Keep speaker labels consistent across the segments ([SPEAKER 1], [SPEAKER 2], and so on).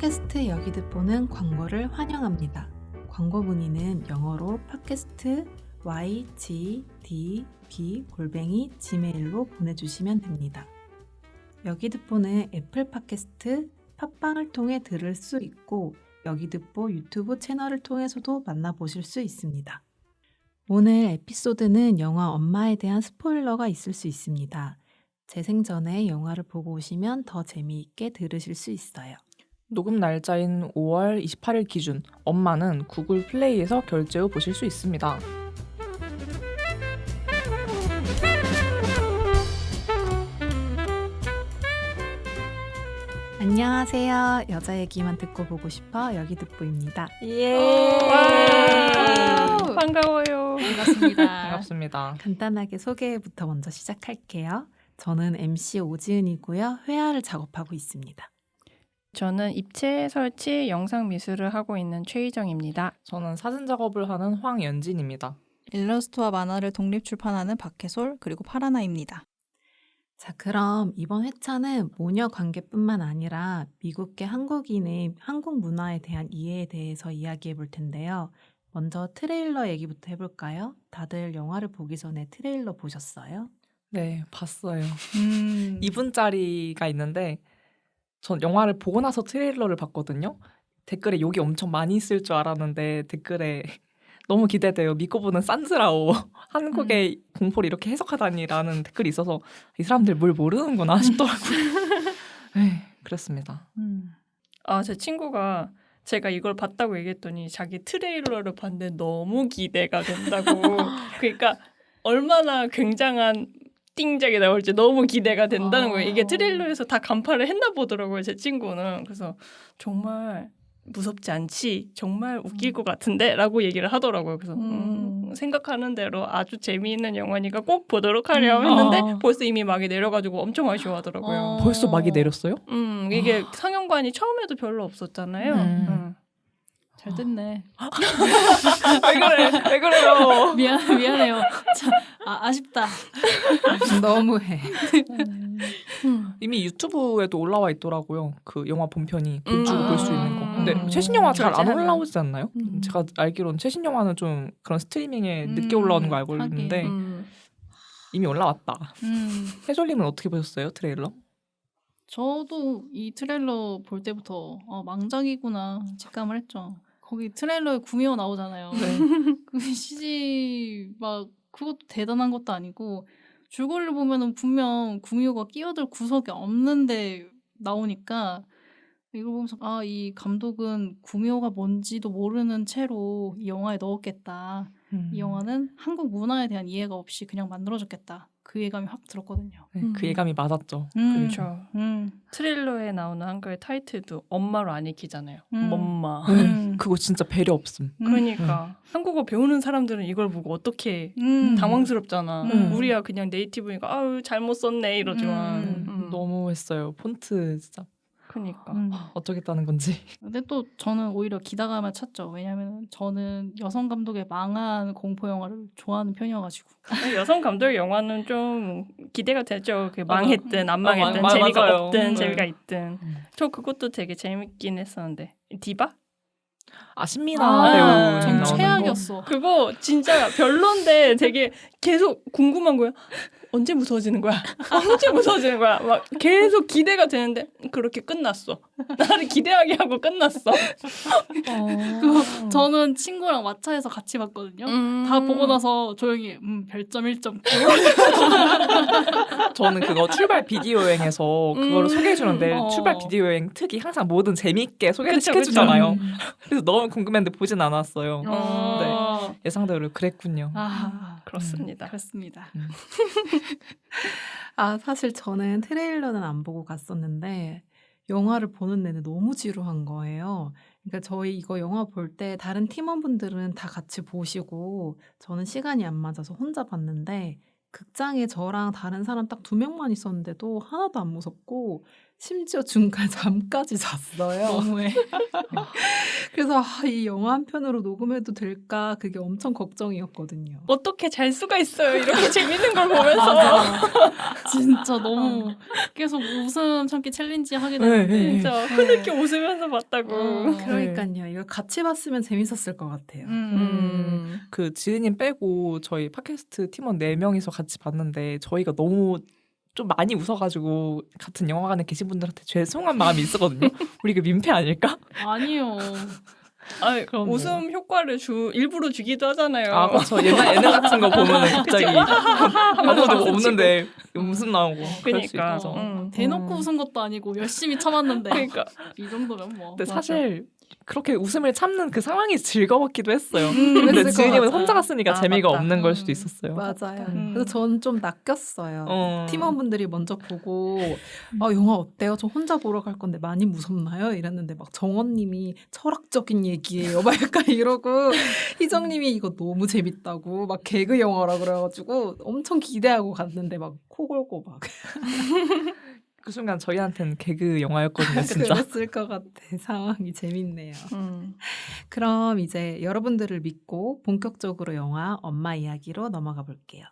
[SPEAKER 1] 팟캐스트 여기 듣보는 광고를 환영합니다. 광고 문의는 영어로 팟캐스트 ygdb@gmail로 보내주시면 됩니다. 여기 듣보는 애플 팟캐스트, 팟빵을 통해 들을 수 있고 여기 듣보 유튜브 채널을 통해서도 만나보실 수 있습니다. 오늘 에피소드는 영화 엄마에 대한 스포일러가 있을 수 있습니다. 재생 전에 영화를 보고 오시면 더 재미있게 들으실 수 있어요.
[SPEAKER 2] 녹음 날짜인 5월 28일 기준 엄마는 구글 플레이에서 결제 후 보실 수 있습니다.
[SPEAKER 1] 안녕하세요. 여자 얘기만 듣고 보고 싶어 여기 듣보입니다.
[SPEAKER 2] 예.
[SPEAKER 3] 반가워요.
[SPEAKER 4] 반갑습니다.
[SPEAKER 2] 반갑습니다.
[SPEAKER 1] 간단하게 소개부터 먼저 시작할게요. 저는 MC 오지은이고요. 회화를 작업하고 있습니다.
[SPEAKER 3] 저는 입체, 설치, 영상 미술을 하고 있는 최희정입니다.
[SPEAKER 2] 저는 사진 작업을 하는 황연진입니다.
[SPEAKER 4] 일러스트와 만화를 독립 출판하는 박혜솔 그리고 파라나입니다.
[SPEAKER 1] 자, 그럼 이번 회차는 모녀 관계뿐만 아니라 미국계 한국인의 한국 문화에 대한 이해에 대해서 이야기해 볼 텐데요. 먼저 트레일러 얘기부터 해볼까요? 다들 영화를 보기 전에 트레일러 보셨어요?
[SPEAKER 2] 네, 봤어요. 2분짜리가 있는데 전 영화를 보고 나서 트레일러를 봤거든요. 댓글에 욕이 엄청 많이 있을 줄 알았는데 댓글에 너무 기대돼요. 믿고 보는 산즈라오. 한국의 공포를 이렇게 해석하다니라는 댓글이 있어서 이 사람들 뭘 모르는구나 싶더라고요. 네, 그렇습니다.
[SPEAKER 3] 제 친구가 제가 이걸 봤다고 얘기했더니 자기 트레일러를 봤는데 너무 기대가 된다고. 그러니까 얼마나 굉장한 띵작이 나올지 너무 기대가 된다는 거예요. 이게 트레일러에서 다 간파를 했나 보더라고요. 제 친구는. 그래서 정말 무섭지 않지? 정말 웃길 것 같은데? 라고 얘기를 하더라고요. 그래서 생각하는 대로 아주 재미있는 영화니까 꼭 보도록 하려 했는데 벌써 이미 막이 내려가지고 엄청 아쉬워하더라고요.
[SPEAKER 2] 벌써 막이 내렸어요?
[SPEAKER 3] 이게 상영관이 처음에도 별로 없었잖아요.
[SPEAKER 4] 잘 됐네.
[SPEAKER 2] 왜 그래요?
[SPEAKER 4] 미안해요. 아쉽다.
[SPEAKER 1] 너무해.
[SPEAKER 2] 이미 유튜브에도 올라와 있더라고요. 그 영화 본편이 돈 주고 볼 수 있는 거. 근데 최신 영화 잘 안
[SPEAKER 3] 결제하면.
[SPEAKER 2] 올라오지 않나요? 제가 알기로는 최신 영화는 좀 그런 스트리밍에 늦게 올라오는 거 알고
[SPEAKER 4] 하긴.
[SPEAKER 2] 있는데 이미 올라왔다. 해솔님은 어떻게 보셨어요? 트레일러?
[SPEAKER 4] 저도 이 트레일러 볼 때부터 망작이구나 직감을 했죠. 거기 트레일러에 구미호 나오잖아요. 그 CG 막 그것도 대단한 것도 아니고 줄거리를 보면은 분명 구미호가 끼어들 구석이 없는데 나오니까 이걸 보면서 이 감독은 구미호가 뭔지도 모르는 채로 이 영화에 넣었겠다. 이 영화는 한국 문화에 대한 이해가 없이 그냥 만들어졌겠다. 그 예감이 확 들었거든요.
[SPEAKER 2] 네, 그 예감이 맞았죠.
[SPEAKER 3] 그렇죠. 트레일러에 나오는 한글 타이틀도 엄마로 안 읽히잖아요. 엄마.
[SPEAKER 2] 그거 진짜 배려 없음.
[SPEAKER 3] 그러니까 한국어 배우는 사람들은 이걸 보고 어떻게 당황스럽잖아. 우리야 그냥 네이티브니까 아유 잘못 썼네 이러지만
[SPEAKER 2] 너무했어요. 폰트 진짜
[SPEAKER 3] 그러니까
[SPEAKER 2] 어쩌겠다는 건지.
[SPEAKER 4] 근데 또 저는 오히려 기다감을 찾죠. 왜냐하면 저는 여성 감독의 망한 공포 영화를 좋아하는 편이어가지고.
[SPEAKER 3] 여성 감독의 영화는 좀 기대가 되죠. 그 망했든 안 망했든
[SPEAKER 2] 맞아요.
[SPEAKER 3] 재미가
[SPEAKER 2] 맞아요.
[SPEAKER 3] 없든 재미가 있든. 저 그것도 되게 재밌긴 했었는데 디바?
[SPEAKER 2] 신민아 배우
[SPEAKER 4] 전
[SPEAKER 2] 나오는
[SPEAKER 4] 최악이었어.
[SPEAKER 3] 그거 진짜 별론데 되게 계속 궁금한 거야. 언제 무서워지는 거야? 언제 무서워지는 거야? 막 계속 기대가 되는데 그렇게 끝났어. 나를 기대하게 하고 끝났어.
[SPEAKER 4] 그거 저는 친구랑 왓챠에서 같이 봤거든요. 다 보고 나서 조용히 별점 1.9.
[SPEAKER 2] 저는 그거 출발 비디오 여행에서 그거를 소개해 주는데
[SPEAKER 4] 어.
[SPEAKER 2] 출발 비디오 여행 특이 항상 뭐든 재밌게 소개를
[SPEAKER 3] 그쵸,
[SPEAKER 2] 시켜주잖아요. 그래서 너무 궁금했는데 보진 않았어요.
[SPEAKER 3] 어,
[SPEAKER 2] 예상대로 그랬군요.
[SPEAKER 3] 그렇습니다.
[SPEAKER 4] 그렇습니다.
[SPEAKER 1] 사실 저는 트레일러는 안 보고 갔었는데 영화를 보는 내내 너무 지루한 거예요. 그러니까 저희 이거 영화 볼 때 다른 팀원분들은 다 같이 보시고 저는 시간이 안 맞아서 혼자 봤는데 극장에 저랑 다른 사람 딱 2명만 있었는데도 하나도 안 무섭고 심지어 중간 잠까지 잤어요.
[SPEAKER 4] 너무해.
[SPEAKER 1] 그래서 이 영화 한 편으로 녹음해도 될까 그게 엄청 걱정이었거든요.
[SPEAKER 3] 어떻게 잘 수가 있어요. 이렇게 재밌는 걸 보면서.
[SPEAKER 4] 맞아. 진짜 너무 계속 웃음 참기 챌린지 하게 되는데
[SPEAKER 2] 네.
[SPEAKER 3] 진짜 흐느끼 웃으면서 봤다고.
[SPEAKER 1] 그러니까요. 이거 같이 봤으면 재밌었을 것 같아요.
[SPEAKER 2] 그 지은님 빼고 저희 팟캐스트 팀원 4명이서 같이 봤는데 저희가 너무 좀 많이 웃어가지고 같은 영화관에 계신 분들한테 죄송한 마음이 있었거든요. 우리 그 민폐 아닐까?
[SPEAKER 4] 아니요.
[SPEAKER 3] 아니,
[SPEAKER 2] 그럼요.
[SPEAKER 3] 웃음 효과를 일부러 주기도 하잖아요.
[SPEAKER 2] 아 그렇죠. 옛날 예능 같은 거 보면은 갑자기 아무도
[SPEAKER 3] 박수
[SPEAKER 2] 없는데 웃음 나오고 그럴 수
[SPEAKER 3] 그러니까.
[SPEAKER 2] 있죠.
[SPEAKER 4] 대놓고 웃은 것도 아니고 열심히 참았는데
[SPEAKER 3] 그러니까.
[SPEAKER 4] 이 정도면 뭐.
[SPEAKER 2] 근데 사실 그렇게 웃음을 참는 그 상황이 즐거웠기도 했어요.
[SPEAKER 1] 그랬을
[SPEAKER 2] 근데
[SPEAKER 1] 것
[SPEAKER 2] 지은님은
[SPEAKER 1] 같아요.
[SPEAKER 2] 혼자 갔으니까
[SPEAKER 3] 아,
[SPEAKER 2] 재미가
[SPEAKER 3] 맞다.
[SPEAKER 2] 없는 걸 수도 있었어요.
[SPEAKER 1] 맞아요.
[SPEAKER 3] 음.
[SPEAKER 1] 그래서 전 좀 낚였어요.
[SPEAKER 2] 어.
[SPEAKER 1] 팀원분들이 먼저 보고 영화 어때요? 저 혼자 보러 갈 건데 많이 무섭나요? 이랬는데 막 정원님이 철학적인 얘기예요. 막 약간 이러고 희정님이 이거 너무 재밌다고 막 개그 영화라 그래가지고 엄청 기대하고 갔는데 막 코 골고 막
[SPEAKER 2] 그 순간 저희한테는 개그 영화였거든요, 진짜.
[SPEAKER 1] 그랬을 것 같아. 상황이 재밌네요.
[SPEAKER 3] 음.
[SPEAKER 1] 그럼 이제 여러분들을 믿고 본격적으로 영화 엄마 이야기로 넘어가 볼게요.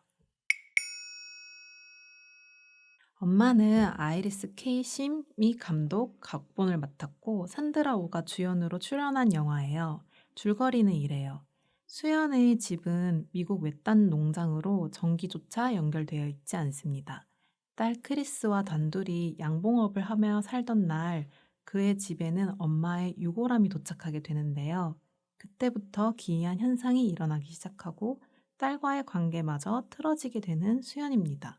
[SPEAKER 1] 엄마는 아이리스 K. 심이 감독, 각본을 맡았고 산드라 오가 주연으로 출연한 영화예요. 줄거리는 이래요. 수연의 집은 미국 외딴 농장으로 전기조차 연결되어 있지 않습니다. 딸 크리스와 단둘이 양봉업을 하며 살던 날 그의 집에는 엄마의 유골함이 도착하게 되는데요. 그때부터 기이한 현상이 일어나기 시작하고 딸과의 관계마저 틀어지게 되는 수연입니다.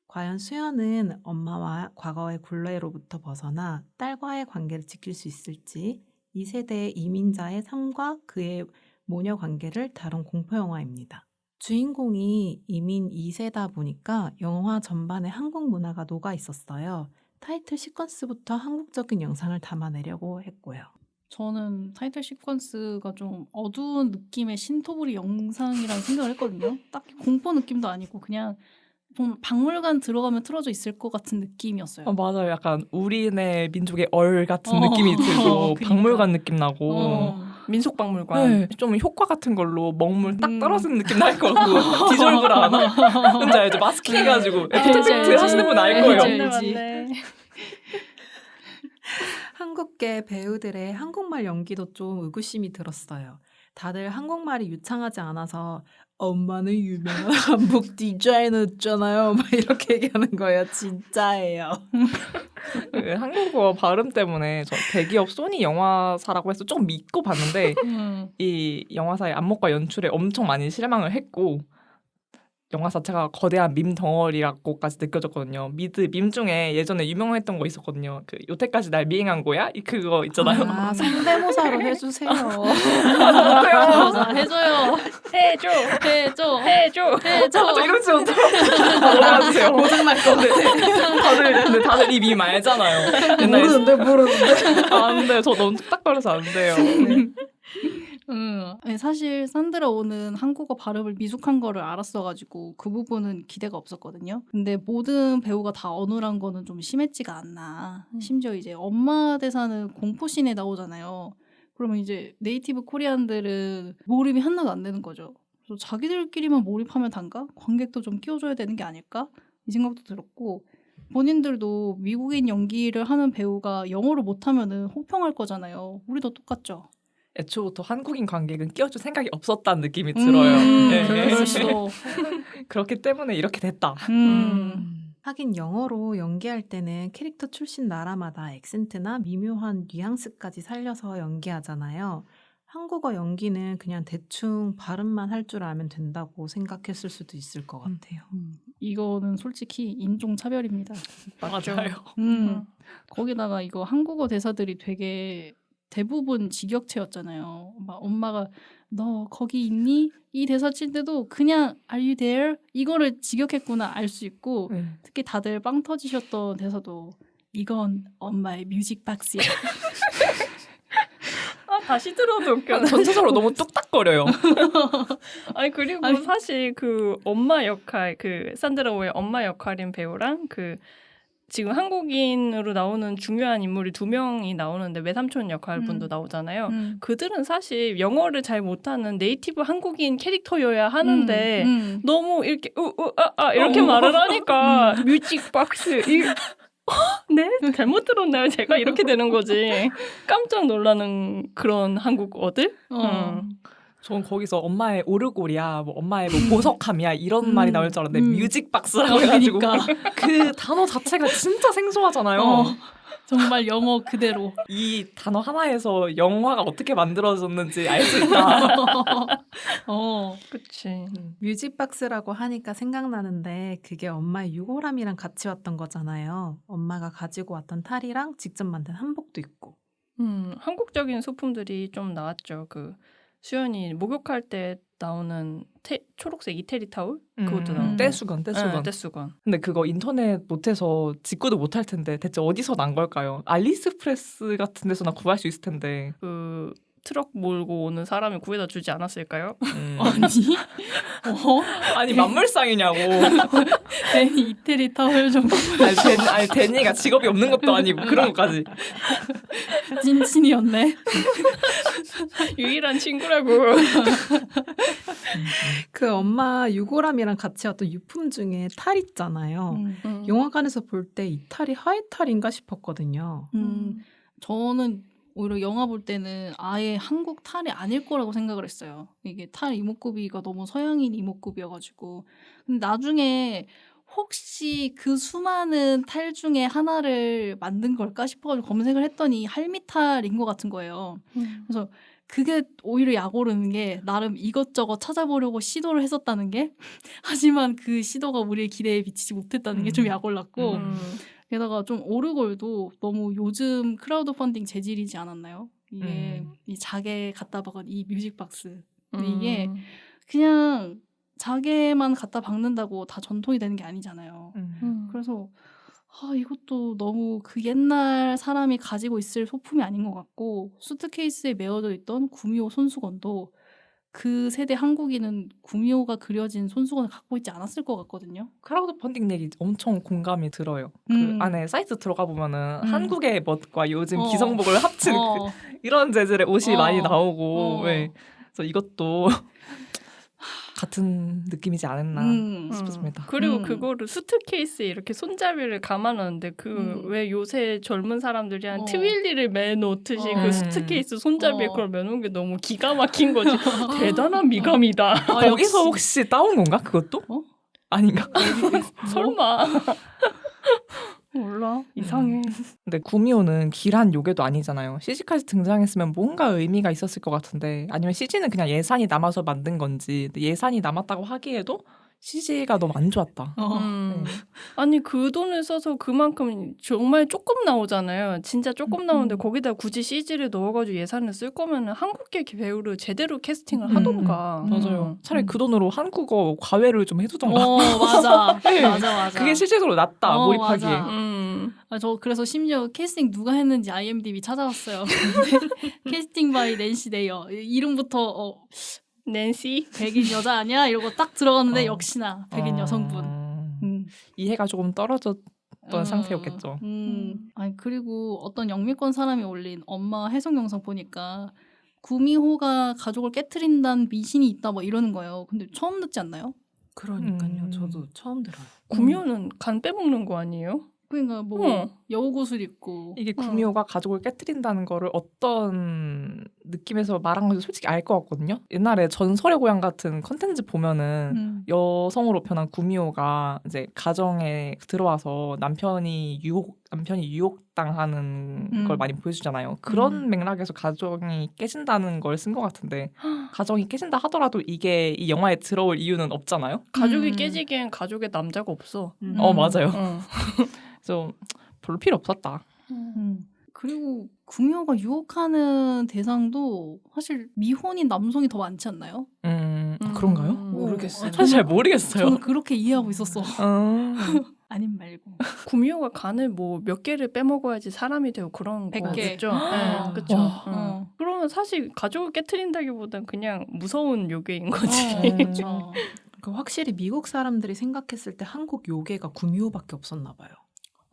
[SPEAKER 1] 과연 수연은 엄마와 과거의 굴레로부터 벗어나 딸과의 관계를 지킬 수 있을지 2세대의 이민자의 삶과 그의 모녀 관계를 다룬 공포영화입니다. 주인공이 이민 2세다 보니까 영화 전반에 한국 문화가 녹아 있었어요. 타이틀 시퀀스부터 한국적인 영상을 담아내려고 했고요.
[SPEAKER 4] 저는 타이틀 시퀀스가 좀 어두운 느낌의 신토부리 영상이라는 생각을 했거든요. 딱히 공포 느낌도 아니고 그냥 좀 박물관 들어가면 틀어져 있을 것 같은 느낌이었어요.
[SPEAKER 2] 맞아요. 약간 우리네 민족의 얼 같은 느낌이 들고
[SPEAKER 4] 그러니까.
[SPEAKER 2] 박물관 느낌 나고
[SPEAKER 3] 민속박물관.
[SPEAKER 2] 네, 좀 효과 같은 걸로 먹물 딱 떨어지는 느낌 날 것 같고 디졸브를 안 하. 뭔지 알죠? 마스킹 해가지고 애프터이펙트
[SPEAKER 4] 알지.
[SPEAKER 2] 하시는 분 알 거예요.
[SPEAKER 4] 알지.
[SPEAKER 3] 맞네.
[SPEAKER 1] 한국계 배우들의 한국말 연기도 좀 의구심이 들었어요. 다들 한국말이 유창하지 않아서 엄마는 유명한 한복 디자이너였잖아요. 막 이렇게 얘기하는 거예요. 진짜예요.
[SPEAKER 2] 그 한국어 발음 때문에 저 대기업 소니 영화사라고 해서 좀 믿고 봤는데 이 영화사의 안목과 연출에 엄청 많이 실망을 했고 영화 자체가 거대한 밈 덩어리라고까지 느껴졌거든요. 밈 중에 예전에 유명했던 거 있었거든요. 그 여태까지 날 미행한 거야? 그거 있잖아요.
[SPEAKER 1] 아, 성대모사로 해주세요.
[SPEAKER 4] 맞아, 해줘요.
[SPEAKER 3] 해줘.
[SPEAKER 4] 해줘.
[SPEAKER 3] 해줘.
[SPEAKER 2] 저 이러지 못해요. 넘어가주세요. 고장 날 건데. 근데 다들 이 밈 알잖아요. 옛날에
[SPEAKER 1] 모르는데.
[SPEAKER 2] 안 돼. 저 너무 뚝딱거려서 안 돼요.
[SPEAKER 4] 아니, 사실 산드라 오는 한국어 발음을 미숙한 거를 알았어가지고 그 부분은 기대가 없었거든요. 근데 모든 배우가 다 어눌한 거는 좀 심했지가 않나. 심지어 이제 엄마 대사는 공포씬에 나오잖아요. 그러면 이제 네이티브 코리안들은 몰입이 하나도 안 되는 거죠. 그래서 자기들끼리만 몰입하면 단가? 관객도 좀 끼워줘야 되는 게 아닐까? 이 생각도 들었고 본인들도 미국인 연기를 하는 배우가 영어를 못하면은 혹평할 거잖아요. 우리도 똑같죠.
[SPEAKER 2] 애초부터 한국인 관객은 끼워줄 생각이 없었다는 느낌이 들어요. 네.
[SPEAKER 4] 그럴 수도.
[SPEAKER 2] 그렇기 때문에 이렇게 됐다.
[SPEAKER 1] 하긴 영어로 연기할 때는 캐릭터 출신 나라마다 액센트나 미묘한 뉘앙스까지 살려서 연기하잖아요. 한국어 연기는 그냥 대충 발음만 할 줄 알면 된다고 생각했을 수도 있을 것 같아요.
[SPEAKER 4] 이거는 솔직히 인종차별입니다.
[SPEAKER 2] 맞아요.
[SPEAKER 4] 거기다가 이거 한국어 대사들이 되게 대부분 직역체였잖아요. 막 엄마가 너 거기 있니? 이 대사 칠 때도 그냥 Are you there? 이거를 직역했구나 알 수 있고 특히 다들 빵 터지셨던 대사도 이건 엄마의 뮤직박스야.
[SPEAKER 3] 다시 들어도 웃겨.
[SPEAKER 2] 전체적으로 너무 뚝딱거려요.
[SPEAKER 3] 아니 그리고
[SPEAKER 4] 아니.
[SPEAKER 3] 사실 그 엄마 역할 그 산드라 오의 엄마 역할인 배우랑 그 지금 한국인으로 나오는 중요한 인물이 2명이 나오는데 외삼촌 역할 분도 나오잖아요. 그들은 사실 영어를 잘 못하는 네이티브 한국인 캐릭터여야 하는데 너무 이렇게 이렇게 말을 하니까 뮤직박스 네? 잘못 들었나요? 제가 이렇게 되는 거지. 깜짝 놀라는 그런 한국어들?
[SPEAKER 2] 전 거기서 엄마의 오르골이야, 뭐 엄마의 뭐 보석함이야 이런 말이 나올 줄 알았는데 뮤직박스라고 해가지고
[SPEAKER 4] 그러니까.
[SPEAKER 2] 그 단어 자체가 진짜 생소하잖아요.
[SPEAKER 4] 정말 영어 그대로.
[SPEAKER 2] 이 단어 하나에서 영화가 어떻게 만들어졌는지 알 수 있다.
[SPEAKER 3] 그치.
[SPEAKER 1] 뮤직박스라고 하니까 생각나는데 그게 엄마의 유골함이랑 같이 왔던 거잖아요. 엄마가 가지고 왔던 탈이랑 직접 만든 한복도 있고.
[SPEAKER 3] 한국적인 소품들이 좀 나왔죠. 그 수연이 목욕할 때 나오는 초록색 이태리 타올? 그것도 나오고.
[SPEAKER 2] 떼수건.
[SPEAKER 3] 네, 떼수건.
[SPEAKER 2] 근데 그거 인터넷 못해서 직구도 못할 텐데 대체 어디서 난 걸까요? 알리스프레스 같은 데서나 구할 수 있을 텐데.
[SPEAKER 3] 그 트럭 몰고 오는 사람이 구해다 주지 않았을까요?
[SPEAKER 2] 아니 만물상이냐고.
[SPEAKER 4] 데니 이태리 타월 정도.
[SPEAKER 2] 아니 데니가 직업이 없는 것도 아니고 그런 것까지.
[SPEAKER 4] 찐친이었네.
[SPEAKER 3] 유일한 친구라고.
[SPEAKER 1] 그 엄마 유골함이랑 같이 왔던 유품 중에 탈 있잖아요. 영화관에서 볼 때 이 탈이 하이탈인가 싶었거든요.
[SPEAKER 4] 저는 오히려 영화 볼 때는 아예 한국 탈이 아닐 거라고 생각을 했어요. 이게 탈 이목구비가 너무 서양인 이목구비여가지고. 근데 나중에 혹시 그 수많은 탈 중에 하나를 만든 걸까 싶어가지고 검색을 했더니 할미탈인 것 같은 거예요. 그래서 그게 오히려 약 오르는 게 나름 이것저것 찾아보려고 시도를 했었다는 게 하지만 그 시도가 우리의 기대에 미치지 못했다는 게 좀 약 올랐고 게다가 좀 오르골도 너무 요즘 크라우드 펀딩 재질이지 않았나요? 이게 이 자개 갖다 박은 이 뮤직박스. 근데 이게 그냥 자개만 갖다 박는다고 다 전통이 되는 게 아니잖아요. 그래서 이것도 너무 그 옛날 사람이 가지고 있을 소품이 아닌 것 같고 수트케이스에 메어져 있던 구미호 손수건도 그 세대 한국인은 구미호가 그려진 손수건을 갖고 있지 않았을 것 같거든요.
[SPEAKER 2] 크라우드 펀딩 얘기 엄청 공감이 들어요. 그 안에 사이트 들어가 보면은 한국의 멋과 요즘 기성복을 합친 이런 재질의 옷이 많이 나오고, 네. 그래서 이것도 같은 느낌이지 않았나 싶습니다.
[SPEAKER 3] 그리고 그거를 수트케이스에 이렇게 손잡이를 감아놨는데 왜 요새 젊은 사람들이 한 트윌리를 매놓듯이 그 수트케이스 손잡이에 그걸 매놓은 게 너무 기가 막힌 거지. 대단한 미감이다.
[SPEAKER 2] 거기서 혹시 따온 건가? 그것도? 아닌가?
[SPEAKER 3] 설마. 몰라. 이상해.
[SPEAKER 2] 근데 구미호는 길한 요괴도 아니잖아요. CG까지 등장했으면 뭔가 의미가 있었을 것 같은데 아니면 CG는 그냥 예산이 남아서 만든 건지 근데 예산이 남았다고 하기에도 CG가 너무 안 좋았다.
[SPEAKER 3] 아니 그 돈을 써서 그만큼 정말 조금 나오잖아요. 진짜 조금 나오는데 거기다 굳이 CG를 넣어가지고 예산을 쓸 거면은 한국계 배우를 제대로 캐스팅을 하던가.
[SPEAKER 2] 맞아요. 차라리 그 돈으로 한국어 과외를 좀 해두던가.
[SPEAKER 4] 맞아. 맞아.
[SPEAKER 2] 그게 실질적으로 낫다. 몰입하기에.
[SPEAKER 4] 저 그래서 심지어 캐스팅 누가 했는지 IMDb 찾아봤어요. 근데 캐스팅 바이 낸시 데이어 이름부터
[SPEAKER 3] 낸시?
[SPEAKER 4] 백인 여자 아니야? 이러고 딱 들어갔는데 역시나 백인 여성분.
[SPEAKER 2] 이해가 조금 떨어졌던 상태였겠죠.
[SPEAKER 4] 아니 그리고 어떤 영미권 사람이 올린 엄마 해석 영상 보니까 구미호가 가족을 깨트린다는 미신이 있다 뭐 이러는 거예요. 근데 처음 듣지 않나요?
[SPEAKER 1] 그러니까요. 저도 처음 들어요.
[SPEAKER 3] 구미호는 간 빼먹는 거 아니에요?
[SPEAKER 4] 그러니까 뭐 여우구슬 있고
[SPEAKER 2] 이게 구미호가 가족을 깨트린다는 거를 어떤 느낌에서 말한 건지 솔직히 알 것 같거든요. 옛날에 전설의 고향 같은 컨텐츠 보면은 여성으로 변한 구미호가 이제 가정에 들어와서 남편이 유혹당하는 걸 많이 보여주잖아요. 그런 맥락에서 가정이 깨진다는 걸 쓴 것 같은데 가정이 깨진다 하더라도 이게 이 영화에 들어올 이유는 없잖아요.
[SPEAKER 3] 가족이 깨지기엔 가족의 남자가 없어.
[SPEAKER 2] 맞아요. 그래서 별로 필요 없었다.
[SPEAKER 4] 그리고 구미호가 유혹하는 대상도 사실 미혼인 남성이 더 많지 않나요?
[SPEAKER 2] 그런가요?
[SPEAKER 1] 모르겠어요.
[SPEAKER 2] 사실 잘 모르겠어요.
[SPEAKER 4] 저는 그렇게 이해하고 있었어. 아님 말고.
[SPEAKER 3] 구미호가 간을 뭐 몇 개를 빼먹어야지 사람이 되고 그런
[SPEAKER 4] 100개.
[SPEAKER 3] 거겠죠.
[SPEAKER 2] 아.
[SPEAKER 3] 그렇죠.
[SPEAKER 4] 어.
[SPEAKER 3] 그러면 사실 가족을 깨트린다기보단 그냥 무서운 요괴인 거지.
[SPEAKER 4] 그렇죠.
[SPEAKER 1] 그 확실히 미국 사람들이 생각했을 때 한국 요괴가 구미호밖에 없었나 봐요.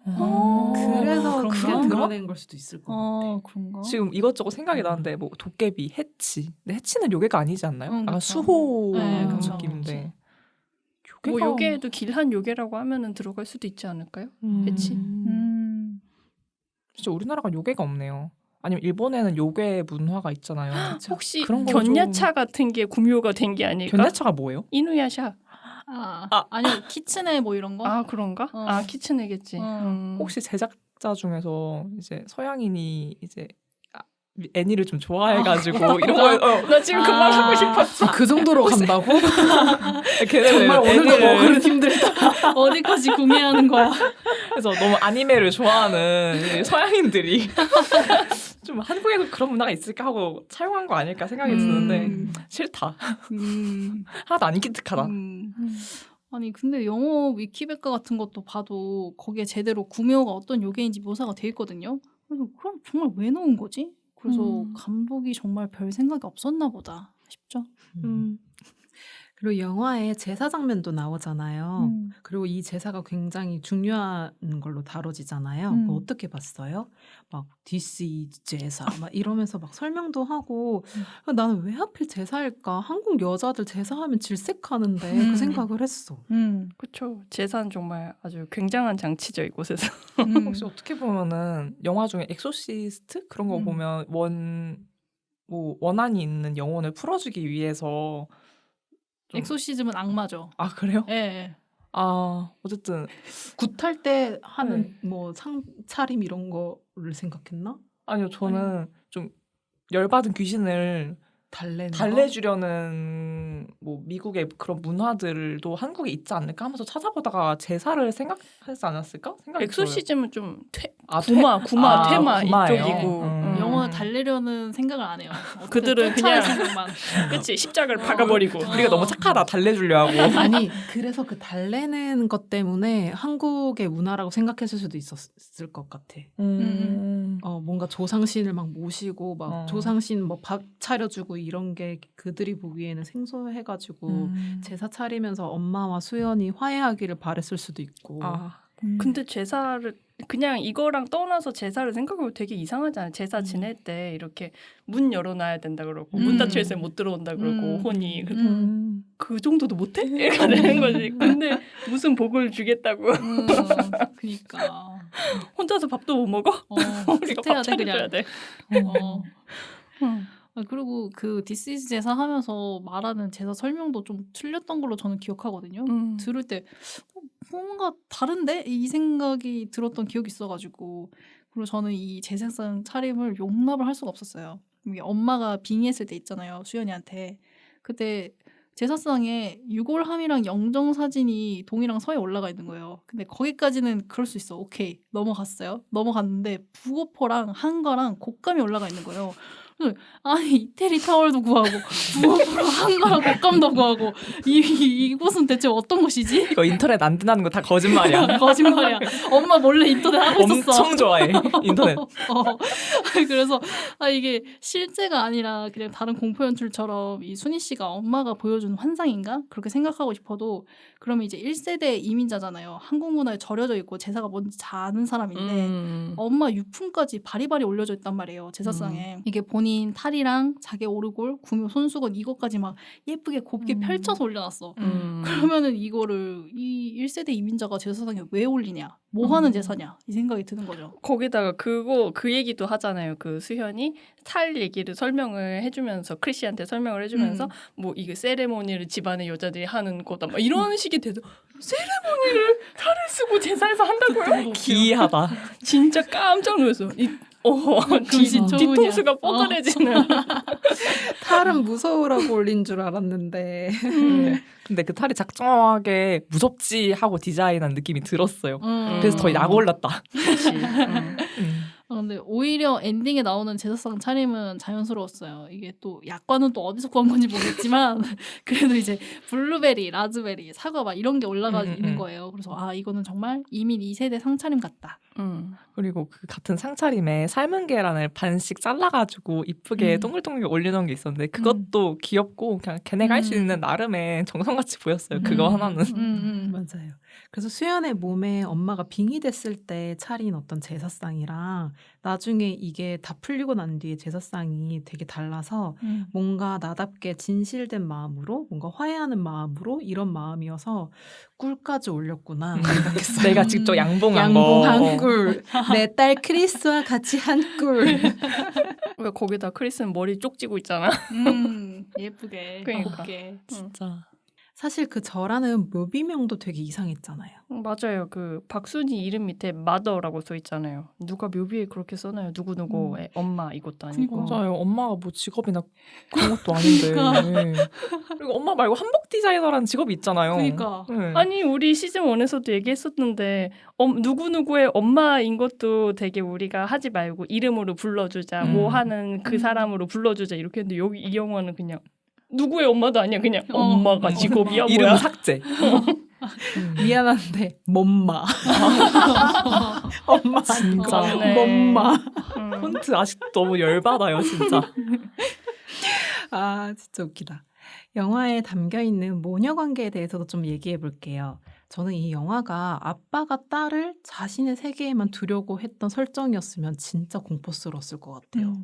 [SPEAKER 1] 그래서
[SPEAKER 4] 그런가?
[SPEAKER 1] 그게 드러낸 걸 수도 있을 것 같아.
[SPEAKER 4] 그런가?
[SPEAKER 2] 지금 이것저것 생각이 나는데 뭐 도깨비, 해치. 근데 해치는 요괴가 아니지 않나요?
[SPEAKER 4] 응,
[SPEAKER 2] 약간
[SPEAKER 4] 그쵸.
[SPEAKER 2] 수호
[SPEAKER 4] 네,
[SPEAKER 1] 그쵸.
[SPEAKER 2] 느낌인데.
[SPEAKER 3] 뭐
[SPEAKER 2] 요괴가
[SPEAKER 3] 요괴에도 길한 요괴라고 하면은 들어갈 수도 있지 않을까요? 해치?
[SPEAKER 2] 진짜 우리나라가 요괴가 없네요. 아니면 일본에는 요괴 문화가 있잖아요.
[SPEAKER 3] 혹시
[SPEAKER 2] 그런 거
[SPEAKER 3] 견야차 같은 게 구미호가 된 게 아닐까?
[SPEAKER 2] 견야차가 뭐예요?
[SPEAKER 3] 이누야샤.
[SPEAKER 4] 아니요 키츠네 뭐 이런 거?
[SPEAKER 3] 아 그런가?
[SPEAKER 4] 어.
[SPEAKER 3] 아 키츠네겠지.
[SPEAKER 2] 혹시 제작자 중에서 이제 서양인이 이제 애니를 좀 좋아해가지고 이런 거
[SPEAKER 3] 나 지금 그 말 하고 싶었어.
[SPEAKER 1] 그 정도로 간다고?
[SPEAKER 2] 걔네는
[SPEAKER 1] 정말 오늘도
[SPEAKER 2] 애니를
[SPEAKER 1] 먹으면 힘들다.
[SPEAKER 4] 어디까지 구매하는 거야?
[SPEAKER 2] 그래서 너무 아니메를 좋아하는 서양인들이 좀 한국에도 그런 문화가 있을까 하고 차용한 거 아닐까 생각이 드는데 싫다. 하나도 안 기특하다.
[SPEAKER 4] 아니 근데 영어 위키백과 같은 것도 봐도 거기에 제대로 구미호가 어떤 요괴인지 묘사가 돼 있거든요. 그래서 그럼 정말 왜 넣은 거지? 그래서 감독이 정말 별 생각이 없었나 보다 싶죠.
[SPEAKER 1] 그리고 영화에 제사 장면도 나오잖아요. 그리고 이 제사가 굉장히 중요한 걸로 다뤄지잖아요. 그거 어떻게 봤어요? 막 This is 제사 막 이러면서 막 설명도 하고 나는 왜 하필 제사일까? 한국 여자들 제사하면 질색하는데 그 생각을 했어.
[SPEAKER 3] 그렇죠. 제사는 정말 아주 굉장한 장치죠 이곳에서.
[SPEAKER 2] 혹시 어떻게 보면은 영화 중에 엑소시스트 그런 거 보면 원한이 있는 영혼을 풀어주기 위해서 좀...
[SPEAKER 4] 엑소시즘은 악마죠.
[SPEAKER 2] 아 그래요?
[SPEAKER 4] 예.
[SPEAKER 2] 아 어쨌든
[SPEAKER 1] 굿할 때 하는 뭐 상차림 이런 거를 생각했나?
[SPEAKER 2] 아니요 저는 좀 열받은 귀신을 달래주려는 뭐 미국의 그런 문화들도 한국에 있지 않을까 하면서 찾아보다가 제사를 생각하지 않았을까? 생각이
[SPEAKER 3] 엑소시즘은 좀
[SPEAKER 2] 들어요.
[SPEAKER 3] 구마 테마
[SPEAKER 2] 구마예요?
[SPEAKER 3] 이쪽이고
[SPEAKER 4] 영어 달래려는 생각을 안 해요.
[SPEAKER 3] 그들은 그냥
[SPEAKER 4] 생각만.
[SPEAKER 3] 그치 십자가를 박아버리고
[SPEAKER 2] 우리가 너무 착하다 달래주려 하고
[SPEAKER 1] 아니 그래서 그 달래는 것 때문에 한국의 문화라고 생각했을 수도 있었을 것 같아. 뭔가 조상신을 막 모시고 막 조상신 뭐 밥 차려주고 이런 게 그들이 보기에는 생소해가지고 제사 차리면서 엄마와 수연이 화해하기를 바랬을 수도 있고.
[SPEAKER 3] 근데 제사를 그냥 이거랑 떠나서 제사를 생각해보면 되게 이상하잖아요. 제사 지낼 때 이렇게 문 열어놔야 된다 그러고 문 닫혀 있으면 못 들어온다 그러고 혼이 그 정도도 못해? 이렇게 되는 거지. 근데 무슨 복을 주겠다고.
[SPEAKER 4] 그니까
[SPEAKER 3] 혼자서 밥도 못 먹어? 우리가 밥 차려줘야 돼.
[SPEAKER 4] 그리고 그 디스이즈 제사 하면서 말하는 제사 설명도 좀 틀렸던 걸로 저는 기억하거든요. 들을 때 뭔가 다른데? 이 생각이 들었던 기억이 있어가지고 그리고 저는 이 제사상 차림을 용납을 할 수가 없었어요. 이게 엄마가 빙의했을 때 있잖아요. 수연이한테. 그때 제사상에 유골함이랑 영정사진이 동이랑 서에 올라가 있는 거예요. 근데 거기까지는 그럴 수 있어. 오케이. 넘어갔어요. 넘어갔는데 부고포랑 한가랑 곶감이 올라가 있는 거예요. 아니 이태리 타월도 구하고 부고포랑 한가랑 곶감도 구하고 이곳은 대체 어떤 곳이지?
[SPEAKER 2] 이거 인터넷 안 된다는 거 다 거짓말이야.
[SPEAKER 4] 거짓말이야. 엄마 몰래 인터넷 하고 있었어.
[SPEAKER 2] 엄청 좋아해 인터넷.
[SPEAKER 4] 그래서 이게 실제가 아니라 그냥 다른 공포 연출처럼 이 순희 씨가 엄마가 보여준 환상인가? 그렇게 생각하고 싶어도 그러면 이제 1세대 이민자잖아요. 한국 문화에 절여져 있고 제사가 뭔지 잘 아는 사람인데 엄마 유품까지 바리바리 올려져 있단 말이에요. 제사상에. 이게 본인 탈이랑 자기 오르골, 구묘, 손수건 이것까지 막 예쁘게 곱게 펼쳐서 올려놨어. 그러면은 이거를 이 1세대 이민자가 제사상에 왜 올리냐? 뭐 하는 제사냐? 이 생각이 드는 거죠.
[SPEAKER 3] 거기다가 그 얘기도 하잖아요. 그 수현이 탈 얘기를 설명을 해주면서 크리시한테 설명을 해주면서 뭐 이게 세레모니를 집안의 여자들이 하는 거다. 막 이런 식이 돼서 세레모니를 탈을 쓰고 제사에서 한다고요?
[SPEAKER 2] 기이하다.
[SPEAKER 3] 진짜 깜짝 놀랐어. 뒤통수가 뻐근해지는.
[SPEAKER 1] 탈은 무서우라고 올린 줄 알았는데.
[SPEAKER 2] 근데 그 탈이 작정하게 무섭지 하고 디자인한 느낌이 들었어요. 그래서 더 약 올랐다.
[SPEAKER 4] 근데 오히려 엔딩에 나오는 제사상 차림은 자연스러웠어요. 이게 또 약과는 또 어디서 구한 건지 모르겠지만 그래도 이제 블루베리, 라즈베리, 사과 막 이런 게 올라가 있는 거예요. 그래서 아 이거는 정말 이민 2세대 상차림 같다.
[SPEAKER 2] 그리고 그 같은 상차림에 삶은 계란을 반씩 잘라가지고 이쁘게 동글동글 올려놓은 게 있었는데 그것도 귀엽고 그냥 걔네가 할 수 있는 나름의 정성같이 보였어요. 그거 하나는.
[SPEAKER 1] 맞아요. 그래서 수연의 몸에 엄마가 빙의 됐을 때 차린 어떤 제사상이랑 나중에 이게 다 풀리고 난 뒤에 제사상이 되게 달라서 뭔가 나답게 진실된 마음으로 뭔가 화해하는 마음으로 이런 마음이어서 꿀까지 올렸구나 생각했어요.
[SPEAKER 2] 내가 직접 양봉한 거.
[SPEAKER 1] 양봉한 꿀. 내 딸 크리스와 같이 한 꿀.
[SPEAKER 3] 왜 거기다 크리스는 머리 쪽지고 있잖아.
[SPEAKER 4] 예쁘게.
[SPEAKER 3] 그러니까.
[SPEAKER 4] 곱게.
[SPEAKER 2] 진짜.
[SPEAKER 1] 사실 그 절하는 묘비명도 되게 이상했잖아요.
[SPEAKER 3] 맞아요. 그 박순이 이름 밑에 마더라고 써 있잖아요. 누가 묘비에 그렇게 써놔요. 누구누구의 엄마 이것도 아니고.
[SPEAKER 2] 맞아요. 엄마가 뭐 직업이나 그런 것도 아닌데. 네. 그리고 엄마 말고 한복 디자이너라는 직업이 있잖아요.
[SPEAKER 4] 그러니까.
[SPEAKER 2] 네.
[SPEAKER 3] 아니 우리 시즌 1에서도 얘기했었는데 누구누구의 엄마인 것도 되게 우리가 하지 말고 이름으로 불러주자. 뭐 하는 그 사람으로 불러주자 이렇게 했는데 여기 이 영화는 그냥 누구의 엄마도 아니야. 그냥 엄마가 직업이야.
[SPEAKER 2] 이름
[SPEAKER 3] 뭐야.
[SPEAKER 2] 삭제.
[SPEAKER 1] 미안한데 mom마. 엄마
[SPEAKER 2] 진짜.
[SPEAKER 3] 맞네.
[SPEAKER 1] mom마.
[SPEAKER 2] 폰트 아직도 너무 열받아요. 진짜.
[SPEAKER 1] 아 진짜 웃기다. 영화에 담겨있는 모녀 관계에 대해서도 좀 얘기해 볼게요. 저는 이 영화가 아빠가 딸을 자신의 세계에만 두려고 했던 설정이었으면 진짜 공포스러웠을 것 같아요.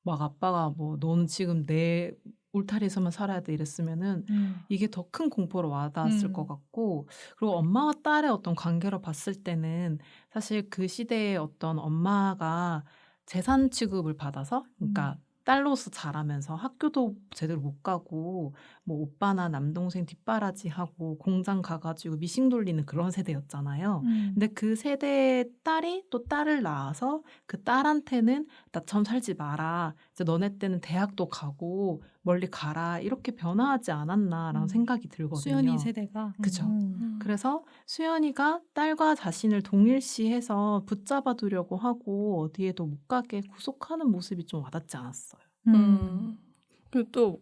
[SPEAKER 1] 막 아빠가 뭐 너는 지금 내 울타리에서만 살아야 돼 이랬으면은 이게 더 큰 공포로 와닿았을 것 같고, 그리고 엄마와 딸의 어떤 관계로 봤을 때는 사실 그 시대의 어떤 엄마가 재산 취급을 받아서, 그러니까 딸로서 자라면서 학교도 제대로 못 가고 뭐 오빠나 남동생 뒷바라지하고 공장 가가지고 미싱 돌리는 그런 세대였잖아요. 근데 그 세대의 딸이 또 딸을 낳아서 그 딸한테는 나처럼 살지 마라, 이제 너네 때는 대학도 가고 멀리 가라, 이렇게 변화하지 않았나라는 생각이 들거든요.
[SPEAKER 4] 수연이 세대가.
[SPEAKER 1] 그죠. 그래서 수연이가 딸과 자신을 동일시해서 붙잡아 두려고 하고 어디에도 못 가게 구속하는 모습이 좀 와닿지 않았어요.
[SPEAKER 3] 그리고 또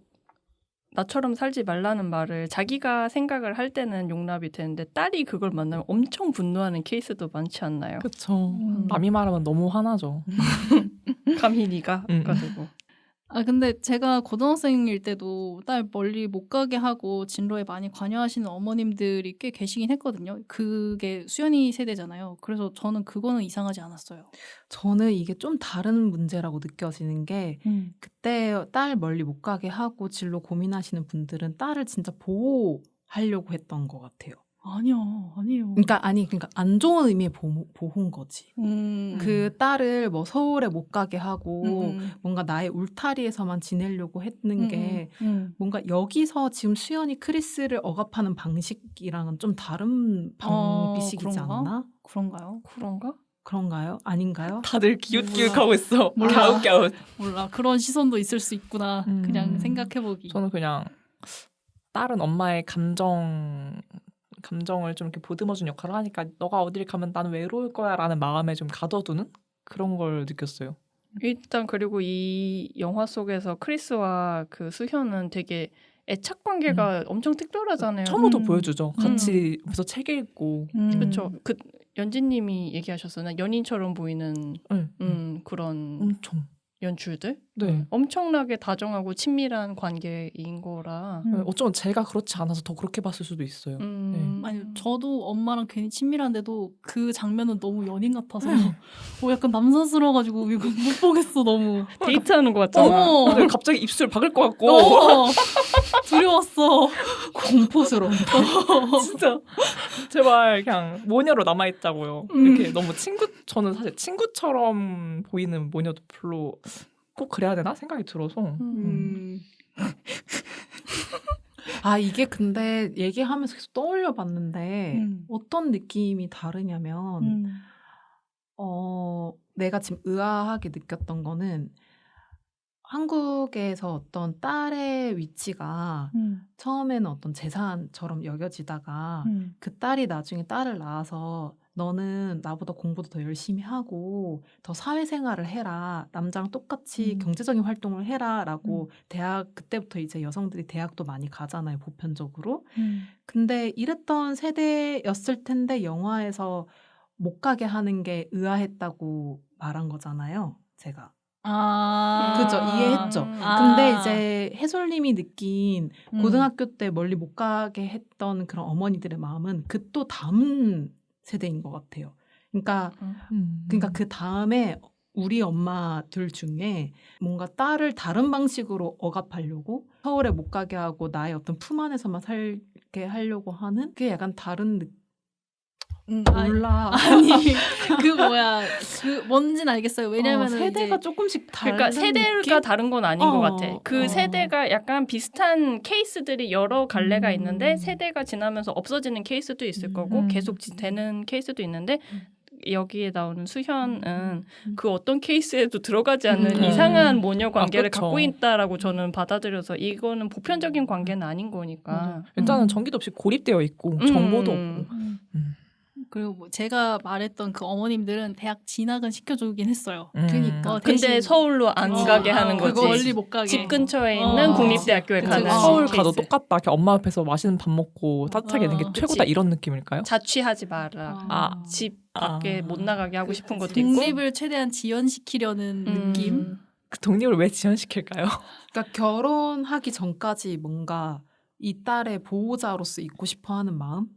[SPEAKER 3] 나처럼 살지 말라는 말을 자기가 생각을 할 때는 용납이 되는데 딸이 그걸 만나면 엄청 분노하는 케이스도 많지 않나요?
[SPEAKER 2] 그쵸. 남이 말하면 너무 화나죠.
[SPEAKER 3] 감히 네가 가지고.
[SPEAKER 4] 아 근데 제가 고등학생일 때도 딸 멀리 못 가게 하고 진로에 많이 관여하시는 어머님들이 꽤 계시긴 했거든요. 그게 수연이 세대잖아요. 그래서 저는 그거는 이상하지 않았어요.
[SPEAKER 1] 저는 이게 좀 다른 문제라고 느껴지는 게, 그때 딸 멀리 못 가게 하고 진로 고민하시는 분들은 딸을 진짜 보호하려고 했던 것 같아요.
[SPEAKER 4] 아니요.
[SPEAKER 1] 그러니까 안 좋은 의미의 보호인 거지. 그 딸을 뭐 서울에 못 가게 하고 뭔가 나의 울타리에서만 지내려고 했는 게 뭔가 여기서 지금 수연이 크리스를 억압하는 방식이랑은 좀 다른 방비식이지
[SPEAKER 4] 그런가?
[SPEAKER 1] 않나?
[SPEAKER 4] 그런가요?
[SPEAKER 3] 그런가?
[SPEAKER 1] 그런가요? 아닌가요?
[SPEAKER 2] 다들 기웃기웃하고 있어.
[SPEAKER 4] 몰라.
[SPEAKER 2] 갸웃갸웃.
[SPEAKER 4] 몰라. 그런 시선도 있을 수 있구나. 그냥 생각해보기.
[SPEAKER 2] 저는 그냥 딸은 엄마의 감정을 좀 이렇게 보듬어준 역할을 하니까 너가 어딜 가면 나는 외로울 거야 라는 마음에 좀 가둬두는 그런 걸 느꼈어요.
[SPEAKER 3] 일단 그리고 이 영화 속에서 크리스와 그 수현은 되게 애착 관계가 엄청 특별하잖아요.
[SPEAKER 2] 처음부터 보여주죠. 같이 그래서 책 읽고.
[SPEAKER 3] 그렇죠. 그 연진님이 얘기하셨어요. 연인처럼 보이는 그런
[SPEAKER 2] 엄청.
[SPEAKER 3] 연출들.
[SPEAKER 2] 네.
[SPEAKER 3] 엄청나게 다정하고 친밀한 관계인 거라.
[SPEAKER 2] 어쩌면 제가 그렇지 않아서 더 그렇게 봤을 수도 있어요. 네.
[SPEAKER 4] 아니 저도 엄마랑 괜히 친밀한데도 그 장면은 너무 연인 같아서 약간 남사스러워가지고 이거 못 보겠어 너무.
[SPEAKER 3] 데이트하는 것 같잖아.
[SPEAKER 2] 근데 갑자기 입술 박을 것 같고.
[SPEAKER 4] 두려웠어.
[SPEAKER 1] 공포스러운.
[SPEAKER 2] 진짜 제발 그냥 모녀로 남아있자고요. 이렇게 너무 저는 사실 친구처럼 보이는 모녀도 별로 꼭 그래야 되나 생각이 들어서.
[SPEAKER 1] 아 이게 근데 얘기하면서 계속 떠올려 봤는데 어떤 느낌이 다르냐면 내가 지금 의아하게 느꼈던 거는, 한국에서 어떤 딸의 위치가 처음에는 어떤 재산처럼 여겨지다가 그 딸이 나중에 딸을 낳아서 너는 나보다 공부도 더 열심히 하고 더 사회생활을 해라. 남자랑 똑같이 경제적인 활동을 해라라고 대학 그때부터 이제 여성들이 대학도 많이 가잖아요. 보편적으로. 근데 이랬던 세대였을 텐데 영화에서 못 가게 하는 게 의아했다고 말한 거잖아요. 제가. 그죠. 이해했죠. 근데 이제 해솔님이 느낀 고등학교 때 멀리 못 가게 했던 그런 어머니들의 마음은 그 또 다음 세대인 것 같아요. 그러니까 그 다음에 우리 엄마들 중에 뭔가 딸을 다른 방식으로 억압하려고 서울에 못 가게 하고 나의 어떤 품 안에서만 살게 하려고 하는 그게 약간 다른 몰라.
[SPEAKER 4] 아니 그 뭐야 그 뭔진 알겠어요. 왜냐면
[SPEAKER 1] 세대가
[SPEAKER 4] 이제
[SPEAKER 1] 조금씩 다른
[SPEAKER 3] 그러니까 세대가
[SPEAKER 1] 느낌?
[SPEAKER 3] 다른 건 아닌 것 같아. 그 세대가 약간 비슷한 케이스들이 여러 갈래가 있는데 세대가 지나면서 없어지는 케이스도 있을 거고 계속 되는 케이스도 있는데 여기에 나오는 수현은 그 어떤 케이스에도 들어가지 않는 이상한 모녀 관계를
[SPEAKER 2] 그쵸.
[SPEAKER 3] 갖고 있다라고 저는 받아들여서 이거는 보편적인 관계는 아닌 거니까.
[SPEAKER 2] 일단은 전기도 없이 고립되어 있고 정보도 없고.
[SPEAKER 4] 그리고 뭐 제가 말했던 그 어머님들은 대학 진학은 시켜주긴 했어요.
[SPEAKER 1] 그러니까.
[SPEAKER 3] 근데
[SPEAKER 4] 대신
[SPEAKER 3] 서울로 안 가게 하는 거지.
[SPEAKER 4] 그거 멀리 못 가게.
[SPEAKER 3] 집 근처에 있는 국립대학교에
[SPEAKER 4] 그치,
[SPEAKER 3] 가는
[SPEAKER 4] 그치.
[SPEAKER 2] 서울
[SPEAKER 3] 케이스.
[SPEAKER 2] 가도 똑같다. 이렇게 엄마 앞에서 맛있는 밥 먹고 따뜻하게 있는 게 최고다
[SPEAKER 3] 그치.
[SPEAKER 2] 이런 느낌일까요?
[SPEAKER 3] 자취하지 마라. 집 밖에 못 나가게 하고 싶은 것도 있고.
[SPEAKER 4] 독립을 최대한 지연시키려는 느낌.
[SPEAKER 2] 그 독립을 왜 지연시킬까요?
[SPEAKER 1] 그러니까 결혼하기 전까지 뭔가 이 딸의 보호자로서 있고 싶어하는 마음?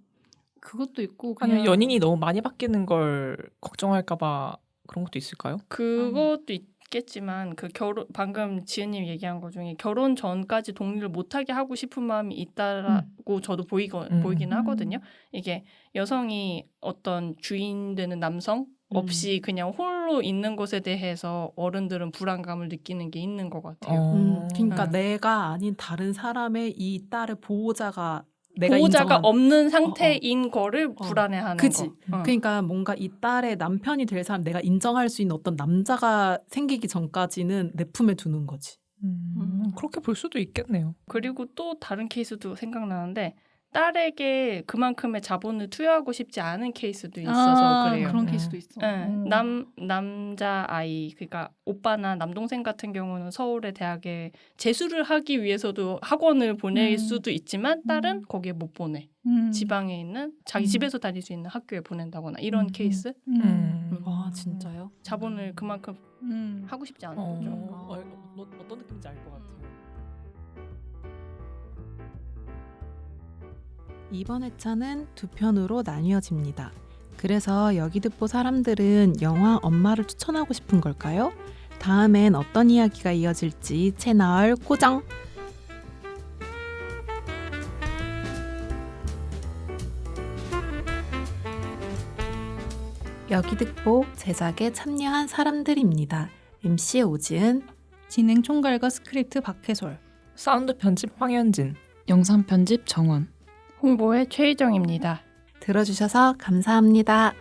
[SPEAKER 4] 그것도 있고 그냥
[SPEAKER 2] 아니면 연인이 너무 많이 바뀌는 걸 걱정할까봐 그런 것도 있을까요?
[SPEAKER 3] 그것도 있겠지만 그 결혼 방금 지은님 얘기한 것 중에 결혼 전까지 독립을 못하게 하고 싶은 마음이 있다라고 저도 보이긴 하거든요. 이게 여성이 어떤 주인 되는 남성 없이 그냥 홀로 있는 것에 대해서 어른들은 불안감을 느끼는 게 있는 것 같아요.
[SPEAKER 1] 그러니까 내가 아닌 다른 사람의 이 딸의 보호자가 내가
[SPEAKER 3] 보호자가
[SPEAKER 1] 인정한
[SPEAKER 3] 없는 상태인 거를 불안해하는
[SPEAKER 1] 그치.
[SPEAKER 3] 거.
[SPEAKER 1] 그러니까 뭔가 이 딸의 남편이 될 사람 내가 인정할 수 있는 어떤 남자가 생기기 전까지는 내 품에 두는 거지.
[SPEAKER 2] 그렇게 볼 수도 있겠네요.
[SPEAKER 3] 그리고 또 다른 케이스도 생각나는데 딸에게 그만큼의 자본을 투여하고 싶지 않은 케이스도 있어서 그래요.
[SPEAKER 4] 그런 케이스도 있어.
[SPEAKER 3] 네, 남자 아이 그러니까 오빠나 남동생 같은 경우는 서울의 대학에 재수를 하기 위해서도 학원을 보낼 수도 있지만 딸은 거기에 못 보내. 지방에 있는 자기 집에서 다닐 수 있는 학교에 보낸다거나 이런 케이스.
[SPEAKER 1] 아 진짜요?
[SPEAKER 3] 자본을 그만큼 하고 싶지 않은 거죠.
[SPEAKER 2] 어떤 느낌인지 알 것 같아요.
[SPEAKER 1] 이번 회차는 두 편으로 나뉘어집니다. 그래서 여기 듣보 사람들은 영화 엄마를 추천하고 싶은 걸까요? 다음엔 어떤 이야기가 이어질지 채널 고정! 여기 듣보 제작에 참여한 사람들입니다. MC 오지은,
[SPEAKER 4] 진행 총괄과 스크립트 박혜솔,
[SPEAKER 2] 사운드 편집 황현진,
[SPEAKER 5] 영상 편집 정원.
[SPEAKER 3] 홍보의 최희정입니다.
[SPEAKER 1] 들어주셔서 감사합니다.